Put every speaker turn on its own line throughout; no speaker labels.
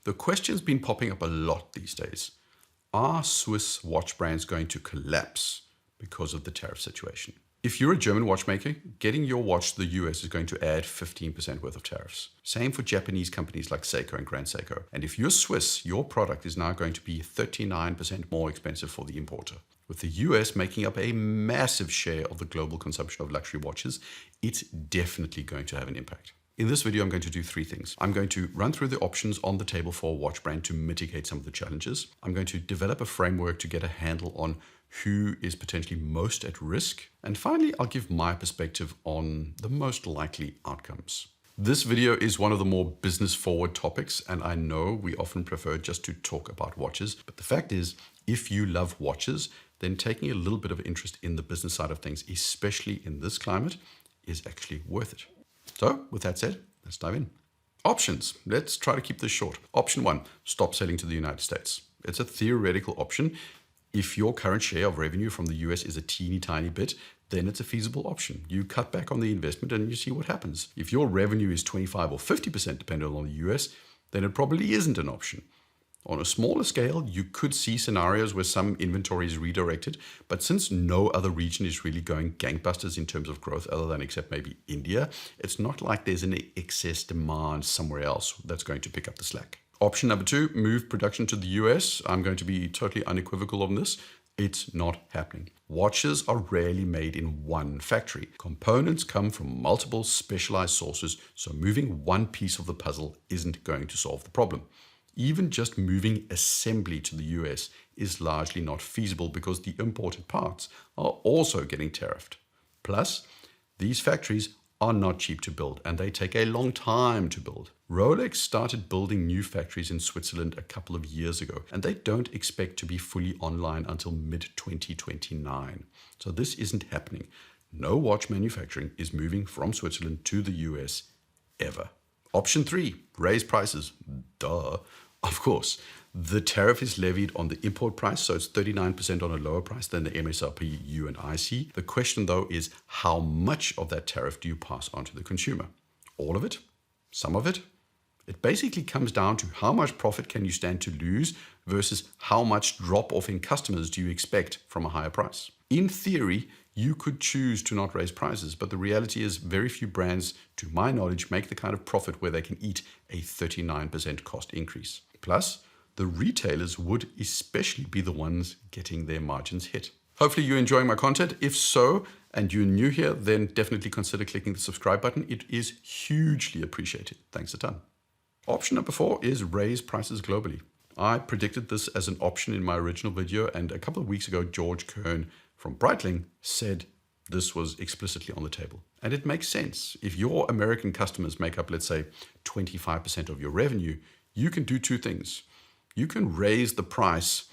The question's been popping up a lot these days. Are Swiss watch brands going to collapse because of the tariff situation? If you're a German watchmaker, getting your watch to the US is going to add 15% worth of tariffs. Same for Japanese companies like Seiko and Grand Seiko. And if you're Swiss, your product is now going to be 39% more expensive for the importer. With the US making up a massive share of the global consumption of luxury watches, it's definitely going to have an impact. In this video, I'm going to do three things. I'm going to run through the options on the table for a watch brand to mitigate some of the challenges. I'm going to develop a framework to get a handle on who is potentially most at risk. And finally, I'll give my perspective on the most likely outcomes. This video is one of the more business-forward topics, and I know we often prefer just to talk about watches. But the fact is, if you love watches, then taking a little bit of interest in the business side of things, especially in this climate, is actually worth it. So, with that said, let's dive in. Options. Let's try to keep this short. Option 1, stop selling to the United States. It's a theoretical option. If your current share of revenue from the US is a teeny tiny bit, then it's a feasible option. You cut back on the investment and you see what happens. If your revenue is 25 or 50% dependent on the US, then it probably isn't an option. On a smaller scale, you could see scenarios where some inventory is redirected, but since no other region is really going gangbusters in terms of growth other than except maybe India, it's not like there's an excess demand somewhere else that's going to pick up the slack. Option number 2, move production to the US. I'm going to be totally unequivocal on this. It's not happening. Watches are rarely made in one factory. Components come from multiple specialized sources, so moving one piece of the puzzle isn't going to solve the problem. Even just moving assembly to the US is largely not feasible because the imported parts are also getting tariffed. Plus, these factories are not cheap to build and they take a long time to build. Rolex started building new factories in Switzerland a couple of years ago, and they don't expect to be fully online until mid-2029. So this isn't happening. No watch manufacturing is moving from Switzerland to the US ever. Option 3, raise prices. Duh. Of course, the tariff is levied on the import price, so it's 39% on a lower price than the MSRP you and I see. The question, though, is how much of that tariff do you pass on to the consumer? All of it? Some of it? It basically comes down to how much profit can you stand to lose versus how much drop-off in customers do you expect from a higher price. In theory, you could choose to not raise prices, but the reality is very few brands, to my knowledge, make the kind of profit where they can eat a 39% cost increase. Plus, the retailers would especially be the ones getting their margins hit. Hopefully you're enjoying my content. If so, and you're new here, then definitely consider clicking the subscribe button. It is hugely appreciated. Thanks a ton. Option number 4 is raise prices globally. I predicted this as an option in my original video, and a couple of weeks ago, George Kern from Breitling said this was explicitly on the table. And it makes sense. If your American customers make up, let's say, 25% of your revenue, you can do two things. You can raise the price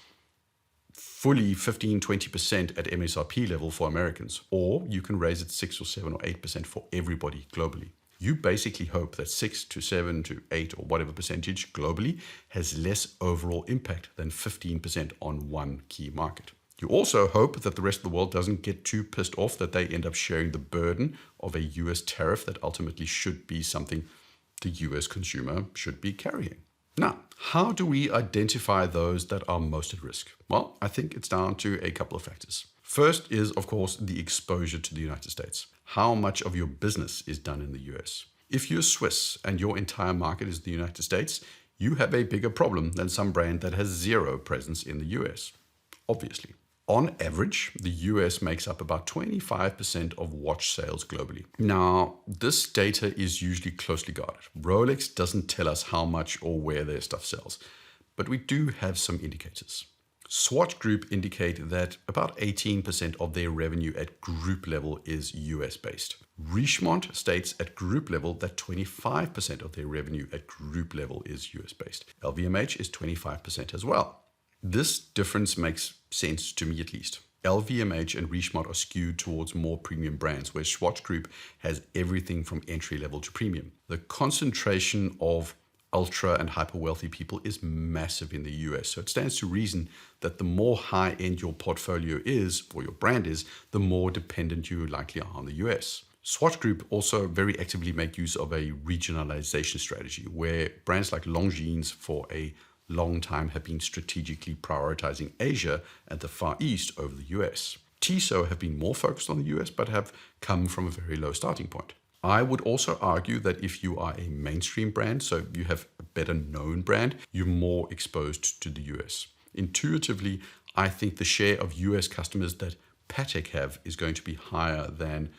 fully 15-20% at MSRP level for Americans, or you can raise it 6 or 7 or 8% for everybody globally. You basically hope that 6 to 7 to 8 or whatever percentage globally has less overall impact than 15% on one key market. You also hope that the rest of the world doesn't get too pissed off that they end up sharing the burden of a US tariff that ultimately should be something the US consumer should be carrying. Now, how do we identify those that are most at risk? Well, I think it's down to a couple of factors. First is, of course, the exposure to the United States. How much of your business is done in the US? If you're Swiss and your entire market is the United States, you have a bigger problem than some brand that has zero presence in the US, obviously. On average, the US makes up about 25% of watch sales globally. Now, this data is usually closely guarded. Rolex doesn't tell us how much or where their stuff sells, but we do have some indicators. Swatch Group indicate that about 18% of their revenue at group level is US based. Richemont states at group level that 25% of their revenue at group level is US based. LVMH is 25% as well. This difference makes sense to me at least. LVMH and Richemont are skewed towards more premium brands, where Swatch Group has everything from entry level to premium. The concentration of ultra and hyper wealthy people is massive in the US, so it stands to reason that the more high end your portfolio is, or your brand is, the more dependent you likely are on the US. Swatch Group also very actively make use of a regionalization strategy where brands like Longines for a long time have been strategically prioritizing Asia and the Far East over the US. Tissot have been more focused on the US but have come from a very low starting point. I would also argue that if you are a mainstream brand, so you have a better known brand, you're more exposed to the US. Intuitively, I think the share of US customers that Patek have is going to be higher than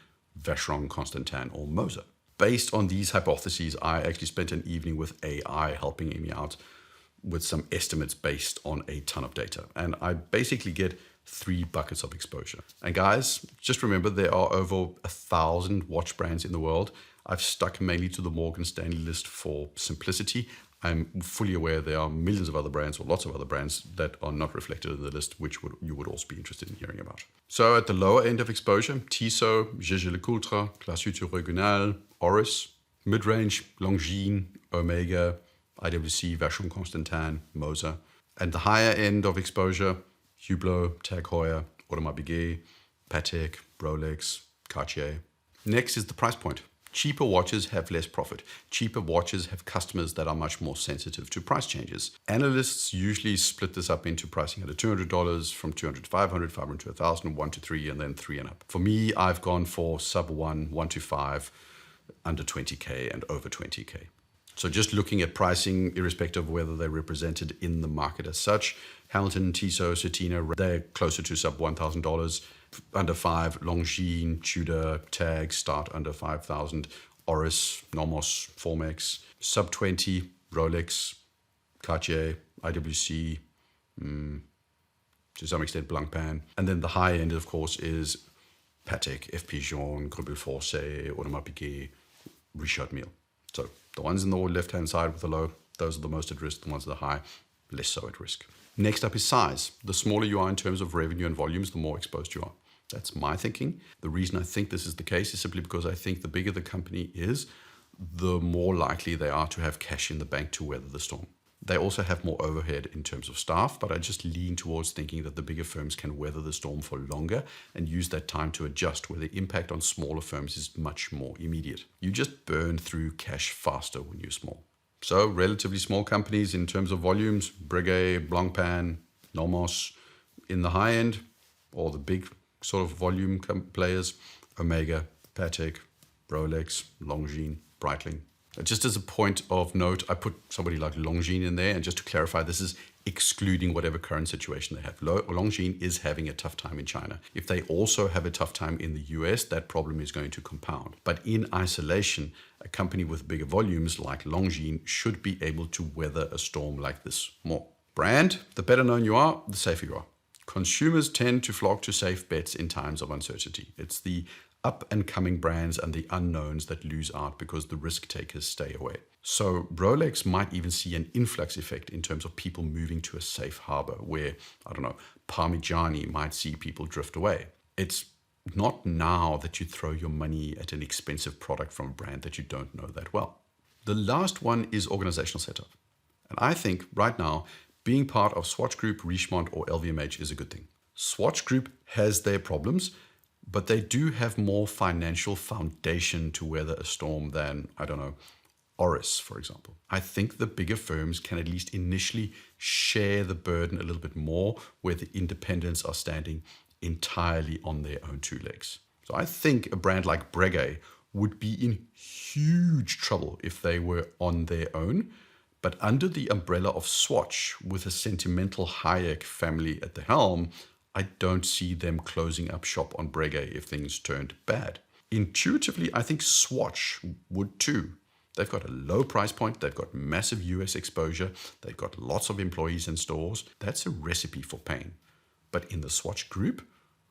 Vacheron Constantin or Moser. Based on these hypotheses, I actually spent an evening with AI helping me out with some estimates based on a ton of data. And I basically get 3 buckets of exposure. And guys, just remember there are over 1,000 watch brands in the world. I've stuck mainly to the Morgan Stanley list for simplicity. I'm fully aware there are millions of other brands or lots of other brands that are not reflected in the list, which you would also be interested in hearing about. So at the lower end of exposure, Tissot, Jaeger-LeCoultre, Classe Regional, Oris. Mid-range, Longines, Omega, IWC, Vacheron Constantin, Moser. And the higher end of exposure, Hublot, Tag Heuer, Audemars Piguet, Patek, Rolex, Cartier. Next is the price point. Cheaper watches have less profit. Cheaper watches have customers that are much more sensitive to price changes. Analysts usually split this up into pricing at $200, from $200 to $500, $500 to $1,000, $1 to $3, and then $3 and up. For me, I've gone for sub $1, $1 to $5, under $20K, and over $20K. So just looking at pricing, irrespective of whether they're represented in the market as such, Hamilton, Tissot, Cetina, they're closer to sub $1,000. Under 5, Longines, Tudor, Tag start under 5,000. Oris, Nomos, Formex. Sub 20, Rolex, Cartier, IWC, to some extent Blancpain. And then the high end, of course, is Patek, F. Pigeon, Grubel Forsey, Audemars Piguet, Richard Mille. So the ones in the left-hand side with the low, those are the most at risk. The ones that are high, less so at risk. Next up is size. The smaller you are in terms of revenue and volumes, the more exposed you are. That's my thinking. The reason I think this is the case is simply because I think the bigger the company is, the more likely they are to have cash in the bank to weather the storm. They also have more overhead in terms of staff, but I just lean towards thinking that the bigger firms can weather the storm for longer and use that time to adjust, where the impact on smaller firms is much more immediate. You just burn through cash faster when you're small. So relatively small companies in terms of volumes, Breguet, Blancpain, Nomos. In the high end, or the big sort of volume players, Omega, Patek, Rolex, Longines, Breitling. Just as a point of note, I put somebody like Longines in there, and just to clarify, this is excluding whatever current situation they have. Longines is having a tough time in China. If they also have a tough time in the US, that problem is going to compound. But in isolation, a company with bigger volumes like Longines should be able to weather a storm like this more. Brand, the better known you are, the safer you are. Consumers tend to flock to safe bets in times of uncertainty. It's the up-and-coming brands and the unknowns that lose out because the risk takers stay away. So Rolex might even see an influx effect in terms of people moving to a safe harbor where, I don't know, Parmigiani might see people drift away. It's not now that you throw your money at an expensive product from a brand that you don't know that well. The last one is organizational setup. And I think right now, being part of Swatch Group, Richemont, or LVMH is a good thing. Swatch Group has their problems, but they do have more financial foundation to weather a storm than, I don't know, Oris, for example. I think the bigger firms can at least initially share the burden a little bit more, where the independents are standing entirely on their own 2 legs. So I think a brand like Breguet would be in huge trouble if they were on their own. But under the umbrella of Swatch, with a sentimental Hayek family at the helm, I don't see them closing up shop on Breguet if things turned bad. Intuitively, I think Swatch would too. They've got a low price point, they've got massive US exposure, they've got lots of employees in stores. That's a recipe for pain. But in the Swatch Group,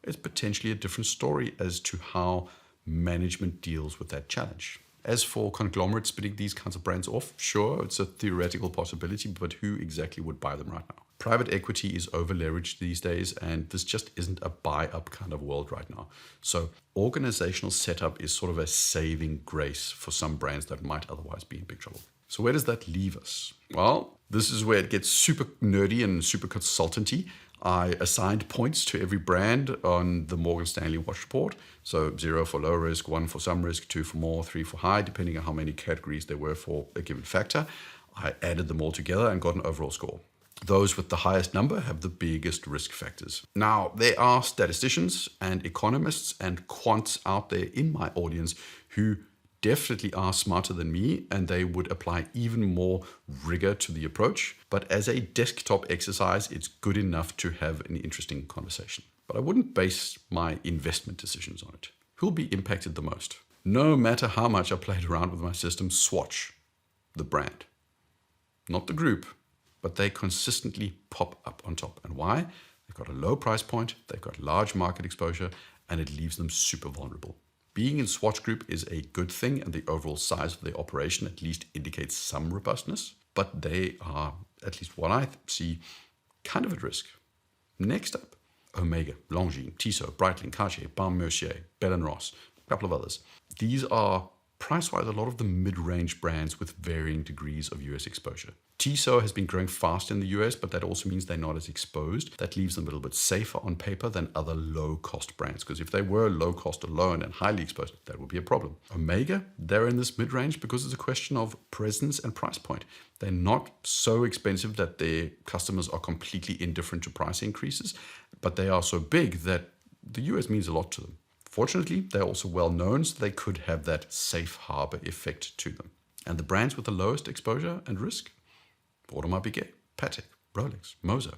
it's potentially a different story as to how management deals with that challenge. As for conglomerates spinning these kinds of brands off, sure, it's a theoretical possibility, but who exactly would buy them right now? Private equity is over-leveraged these days, and this just isn't a buy-up kind of world right now. So organizational setup is sort of a saving grace for some brands that might otherwise be in big trouble. So where does that leave us? Well, this is where it gets super nerdy and super consultancy. I assigned points to every brand on the Morgan Stanley Watch Report. So 0 for low risk, 1 for some risk, 2 for more, 3 for high, depending on how many categories there were for a given factor. I added them all together and got an overall score. Those with the highest number have the biggest risk factors. Now, there are statisticians and economists and quants out there in my audience who definitely are smarter than me, and they would apply even more rigor to the approach. But as a desktop exercise, it's good enough to have an interesting conversation. But I wouldn't base my investment decisions on it. Who'll be impacted the most? No matter how much I played around with my system, Swatch, the brand. Not the group, but they consistently pop up on top. And why? They've got a low price point, they've got large market exposure, and it leaves them super vulnerable. Being in Swatch Group is a good thing, and the overall size of their operation at least indicates some robustness, but they are, at least what I see, kind of at risk. Next up, Omega, Longines, Tissot, Breitling, Cartier, Balmain Mercier, Bell & Ross, a couple of others. These are, price-wise, a lot of the mid-range brands with varying degrees of US exposure. Tissot has been growing fast in the US, but that also means they're not as exposed. That leaves them a little bit safer on paper than other low-cost brands, because if they were low-cost alone and highly exposed, that would be a problem. Omega, they're in this mid-range because it's a question of presence and price point. They're not so expensive that their customers are completely indifferent to price increases, but they are so big that the US means a lot to them. Fortunately, they're also well known, so they could have that safe harbor effect to them. And the brands with the lowest exposure and risk? Audemars Piguet, Patek, Rolex, Moser.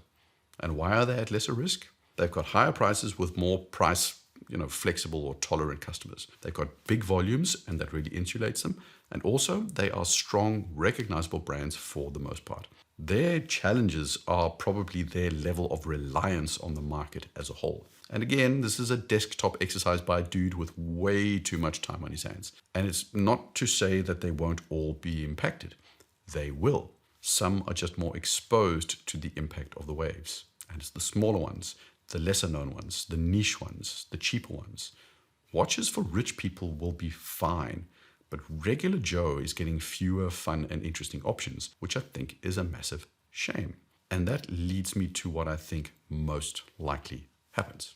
And why are they at lesser risk? They've got higher prices with more price, flexible or tolerant customers. They've got big volumes, and that really insulates them. And also, they are strong, recognizable brands for the most part. Their challenges are probably their level of reliance on the market as a whole. And again, this is a desktop exercise by a dude with way too much time on his hands. And it's not to say that they won't all be impacted. They will. Some are just more exposed to the impact of the waves. And it's the smaller ones, the lesser known ones, the niche ones, the cheaper ones. Watches for rich people will be fine, but regular Joe is getting fewer fun and interesting options, which I think is a massive shame. And that leads me to what I think most likely happens.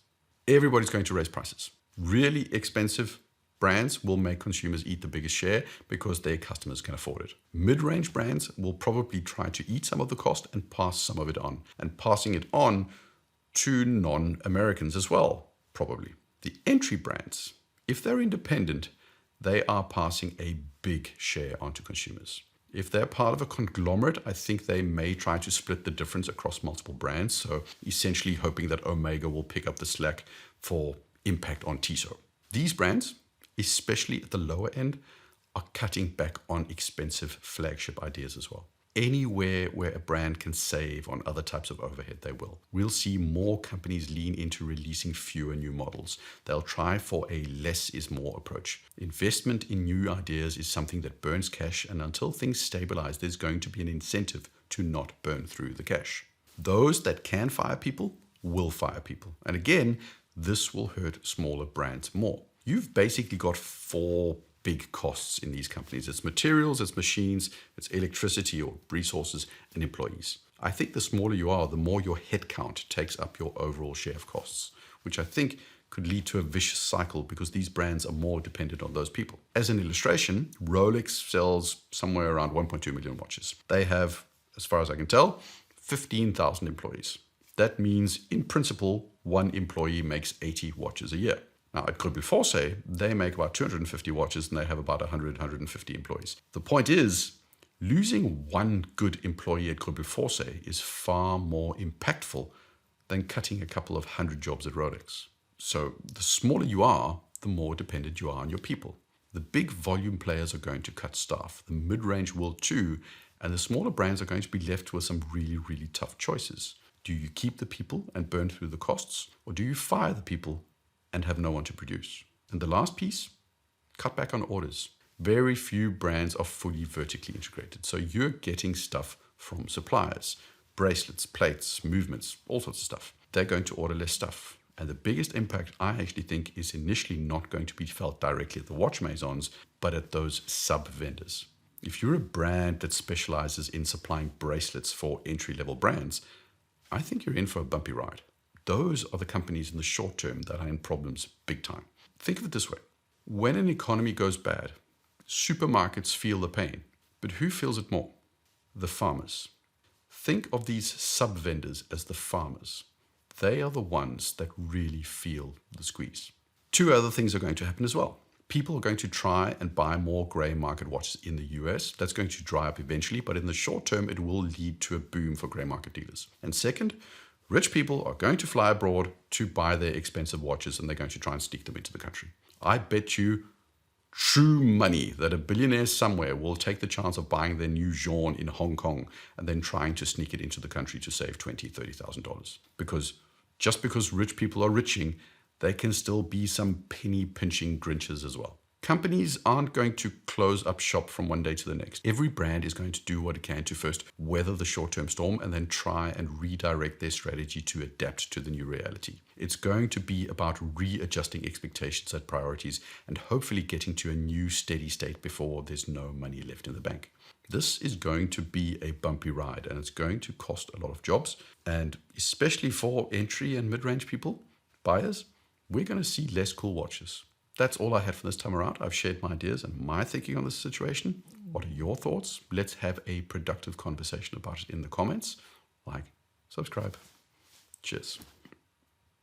Everybody's going to raise prices. Really expensive brands will make consumers eat the biggest share because their customers can afford it. Mid-range brands will probably try to eat some of the cost and pass some of it on, and passing it on to non-Americans as well, probably. The entry brands, if they're independent, they are passing a big share onto consumers. If they're part of a conglomerate, I think they may try to split the difference across multiple brands, so essentially hoping that Omega will pick up the slack for impact on Tissot. These brands, especially at the lower end, are cutting back on expensive flagship ideas as well. Anywhere where a brand can save on other types of overhead, they will. We'll see more companies lean into releasing fewer new models. They'll try for a less is more approach. Investment in new ideas is something that burns cash, and until things stabilize, there's going to be an incentive to not burn through the cash. Those that can fire people will fire people. And again, this will hurt smaller brands more. You've basically got 4 big costs in these companies. It's materials, it's machines, it's electricity or resources, and employees. I think the smaller you are, the more your headcount takes up your overall share of costs, which I think could lead to a vicious cycle because these brands are more dependent on those people. As an illustration, Rolex sells somewhere around 1.2 million watches. They have, as far as I can tell, 15,000 employees. That means, in principle, one employee makes 80 watches a year. Now, at Grübel Forsey, they make about 250 watches and they have about 150 employees. The point is, losing one good employee at Grübel Forsey is far more impactful than cutting a couple of 100 jobs at Rolex. So the smaller you are, the more dependent you are on your people. The big volume players are going to cut staff. The mid-range will too, and the smaller brands are going to be left with some really, really tough choices. Do you keep the people and burn through the costs, or do you fire the people and have no one to produce? And the last piece, cut back on orders. Very few brands are fully vertically integrated. So you're getting stuff from suppliers, bracelets, plates, movements, all sorts of stuff. They're going to order less stuff. And the biggest impact, I actually think, is initially not going to be felt directly at the watch maisons, but at those sub-vendors. If you're a brand that specializes in supplying bracelets for entry-level brands, I think you're in for a bumpy ride. Those are the companies in the short term that are in problems big time. Think of it this way. When an economy goes bad, supermarkets feel the pain. But who feels it more? The farmers. Think of these sub-vendors as the farmers. They are the ones that really feel the squeeze. Two other things are going to happen as well. People are going to try and buy more grey market watches in the US. That's going to dry up eventually, but in the short term, it will lead to a boom for grey market dealers. And second, rich people are going to fly abroad to buy their expensive watches, and they're going to try and sneak them into the country. I bet you true money that a billionaire somewhere will take the chance of buying their new Jean in Hong Kong and then trying to sneak it into the country to save $20,000, $30,000. Because just because rich people are riching, they can still be some penny pinching Grinches as well. Companies aren't going to close up shop from one day to the next. Every brand is going to do what it can to first weather the short-term storm and then try and redirect their strategy to adapt to the new reality. It's going to be about readjusting expectations and priorities and hopefully getting to a new steady state before there's no money left in the bank. This is going to be a bumpy ride, and it's going to cost a lot of jobs. And especially for entry and mid-range people, buyers, we're going to see less cool watches. That's all I had for this time around. I've shared my ideas and my thinking on this situation. What are your thoughts? Let's have a productive conversation about it in the comments. Like, subscribe. Cheers.